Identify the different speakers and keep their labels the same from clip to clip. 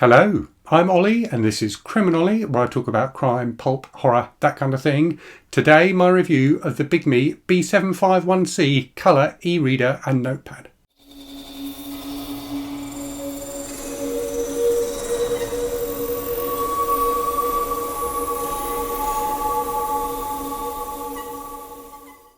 Speaker 1: Hello, I'm Ollie and this is Criminally, where I talk about crime, pulp, horror, that kind of thing. Today my review of the Bigme B751C colour e-reader and notepad.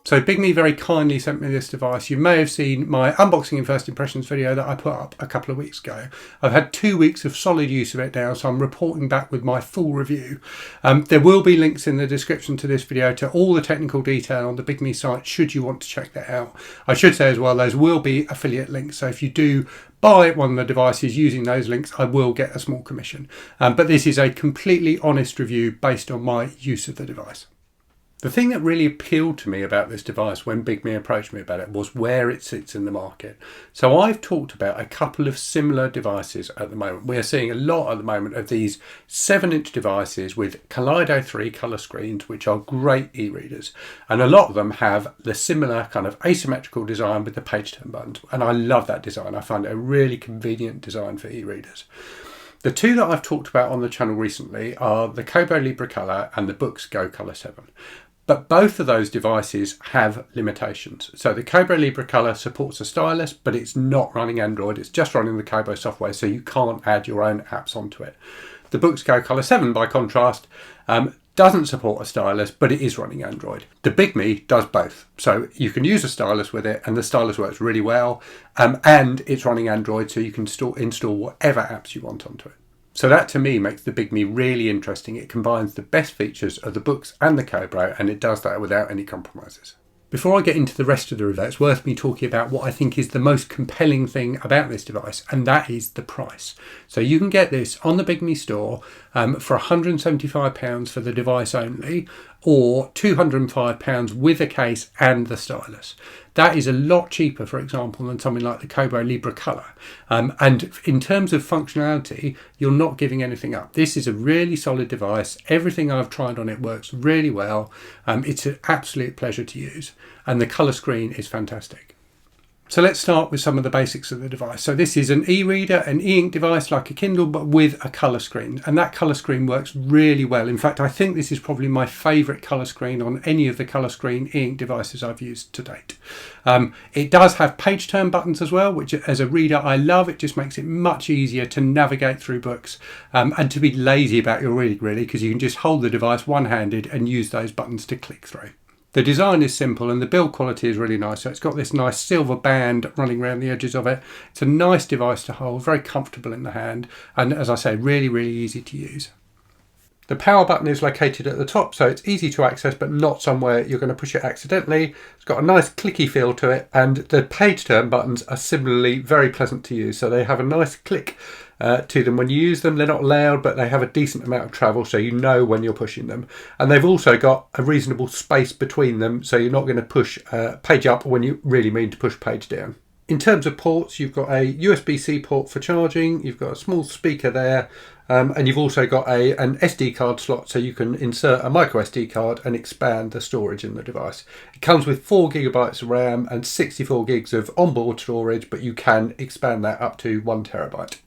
Speaker 1: So Bigme very kindly sent me this device. You may have seen my unboxing and first impressions video that I put up a couple of weeks ago. I've had 2 weeks of solid use of it now, so I'm reporting back with my full review. There will be links in the description to this video to all the technical detail on the Bigme site should you want to check that out. I should say as well, those will be affiliate links, so if you do buy one of the devices using those links, I will get a small commission. But this is a completely honest review based on my use of the device. The thing that really appealed to me about this device when Bigme approached me about it was where it sits in the market. So I've talked about a couple of similar devices at the moment. We're seeing a lot at the moment of these 7-inch devices with Kaleido 3 colour screens, which are great e-readers. And a lot of them have the similar kind of asymmetrical design with the page turn buttons. And I love that design. I find it a really convenient design for e-readers. The two that I've talked about on the channel recently are the Kobo Libre Color and the Books Go Color 7. But both of those devices have limitations. So the Kobo Libre Color supports a stylus, but it's not running Android. It's just running the Kobo software, so you can't add your own apps onto it. The Books Go Color 7, by contrast, doesn't support a stylus, but it is running Android. The Bigme does both. So you can use a stylus with it, and the stylus works really well, and it's running Android, so you can install whatever apps you want onto it. So that to me makes the Bigme really interesting. It combines the best features of the Books and the Kobo, and it does that without any compromises. Before I get into the rest of the review, it's worth me talking about what I think is the most compelling thing about this device, and that is the price. So you can get this on the Bigme store for £175 for the device only, or £205 with a case and the stylus. That is a lot cheaper, for example, than something like the Kobo Libre Color. And in terms of functionality, you're not giving anything up. This is a really solid device. Everything I've tried on it works really well. It's an absolute pleasure to use. And the colour screen is fantastic. So let's start with some of the basics of the device. So this is an e-reader, an e-ink device like a Kindle, but with a colour screen. And that colour screen works really well. In fact, I think this is probably my favourite colour screen on any of the colour screen e-ink devices I've used to date. It does have page turn buttons as well, which as a reader I love. It just makes it much easier to navigate through books and to be lazy about your reading, really, because you can just hold the device one-handed and use those buttons to click through. The design is simple and the build quality is really nice. So it's got this nice silver band running around the edges of it. It's a nice device to hold, very comfortable in the hand, and as I say, really, really easy to use. The power button is located at the top, so it's easy to access, but not somewhere you're going to push it accidentally. It's got a nice clicky feel to it, and the page turn buttons are similarly very pleasant to use. So they have a nice click to them when you use them. They're not loud, but they have a decent amount of travel, so you know when you're pushing them. And they've also got a reasonable space between them, so you're not going to push page up when you really mean to push page down. In terms of ports, you've got a USB-C port for charging, you've got a small speaker there, and you've also got an SD card slot, so you can insert a micro SD card and expand the storage in the device. It comes with 4 GB of RAM and 64 gigs of onboard storage, but you can expand that up to 1 TB.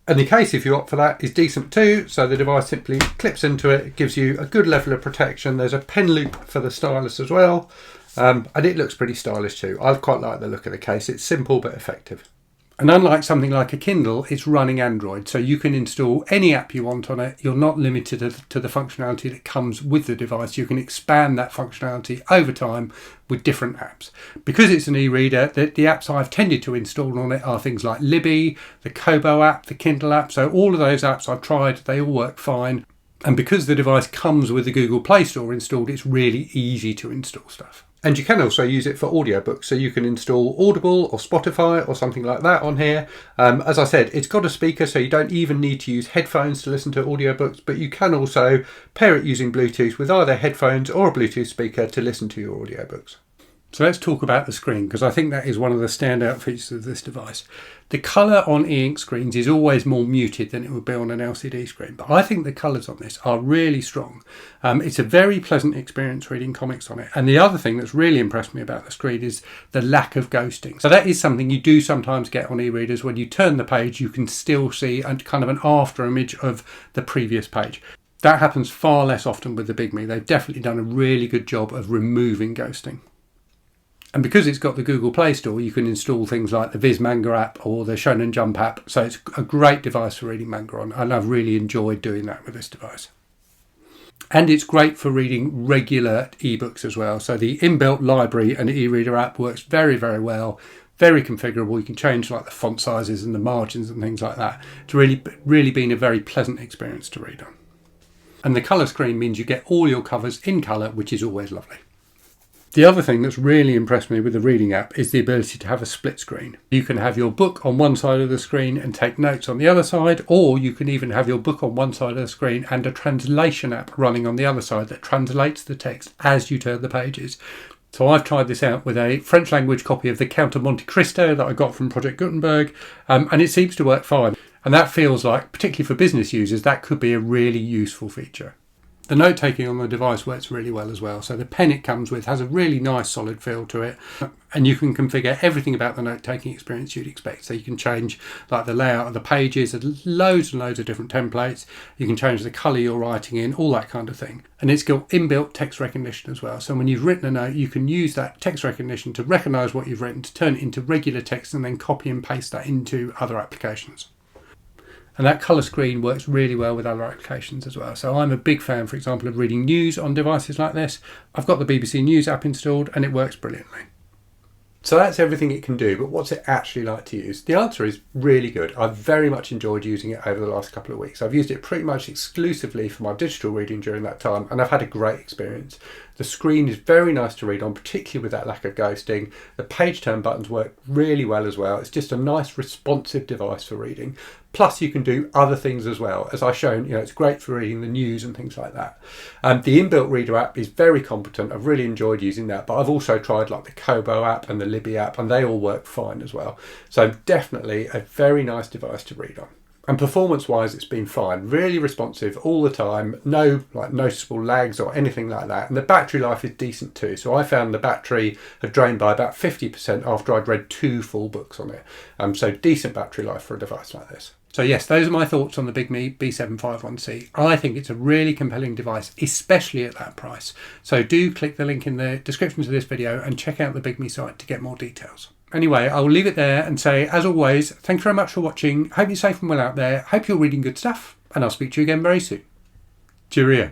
Speaker 1: And the case, if you opt for that, is decent too. So the device simply clips into it. It gives you a good level of protection. There's a pen loop for the stylus as well. And it looks pretty stylish too. I quite like the look of the case. It's simple but effective. And unlike something like a Kindle, it's running Android, so you can install any app you want on it. You're not limited to the functionality that comes with the device. You can expand that functionality over time with different apps. Because it's an e-reader, the apps I've tended to install on it are things like Libby, the Kobo app, the Kindle app. So all of those apps I've tried, they all work fine. And because the device comes with the Google Play Store installed, it's really easy to install stuff. And you can also use it for audiobooks, so you can install Audible or Spotify or something like that on here. As I said, it's got a speaker, so you don't even need to use headphones to listen to audiobooks, but you can also pair it using Bluetooth with either headphones or a Bluetooth speaker to listen to your audiobooks. So let's talk about the screen, because I think that is one of the standout features of this device. The colour on e-ink screens is always more muted than it would be on an LCD screen, but I think the colours on this are really strong. It's a very pleasant experience reading comics on it. And the other thing that's really impressed me about the screen is the lack of ghosting. So that is something you do sometimes get on e-readers. When you turn the page, you can still see kind of an after image of the previous page. That happens far less often with the Bigme. They've definitely done a really good job of removing ghosting. And because it's got the Google Play Store, you can install things like the Viz Manga app or the Shonen Jump app. So it's a great device for reading manga on, and I've really enjoyed doing that with this device. And it's great for reading regular ebooks as well. So the inbuilt library and e-reader app works very, very well. Very configurable. You can change like the font sizes and the margins and things like that. It's really been a very pleasant experience to read on. And the colour screen means you get all your covers in colour, which is always lovely. The other thing that's really impressed me with the reading app is the ability to have a split screen. You can have your book on one side of the screen and take notes on the other side, or you can even have your book on one side of the screen and a translation app running on the other side that translates the text as you turn the pages. So I've tried this out with a French language copy of the Count of Monte Cristo that I got from Project Gutenberg, and it seems to work fine. And that feels like, particularly for business users, that could be a really useful feature. The note-taking on the device works really well as well. So the pen it comes with has a really nice solid feel to it. And you can configure everything about the note-taking experience you'd expect. So you can change like the layout of the pages, loads and loads of different templates. You can change the colour you're writing in, all that kind of thing. And it's got inbuilt text recognition as well. So when you've written a note, you can use that text recognition to recognise what you've written, to turn it into regular text and then copy and paste that into other applications. And that colour screen works really well with other applications as well. So I'm a big fan, for example, of reading news on devices like this. I've got the BBC News app installed and it works brilliantly. So that's everything it can do, but what's it actually like to use? The answer is really good. I've very much enjoyed using it over the last couple of weeks. I've used it pretty much exclusively for my digital reading during that time, and I've had a great experience. The screen is very nice to read on, particularly with that lack of ghosting. The page turn buttons work really well as well. It's just a nice responsive device for reading. Plus you can do other things as well. As I've shown, it's great for reading the news and things like that. The inbuilt reader app is very competent. I've really enjoyed using that, but I've also tried like the Kobo app and the Libby app, and they all work fine as well. So definitely a very nice device to read on. And performance-wise, it's been fine. Really responsive all the time. No like noticeable lags or anything like that. And the battery life is decent too. So I found the battery had drained by about 50% after I'd read 2 full books on it. So decent battery life for a device like this. So yes, those are my thoughts on the Bigme B751C. I think it's a really compelling device, especially at that price. So do click the link in the description to this video and check out the Bigme site to get more details. Anyway, I'll leave it there and say, as always, thanks very much for watching. Hope you're safe and well out there. Hope you're reading good stuff, and I'll speak to you again very soon. Cheerio.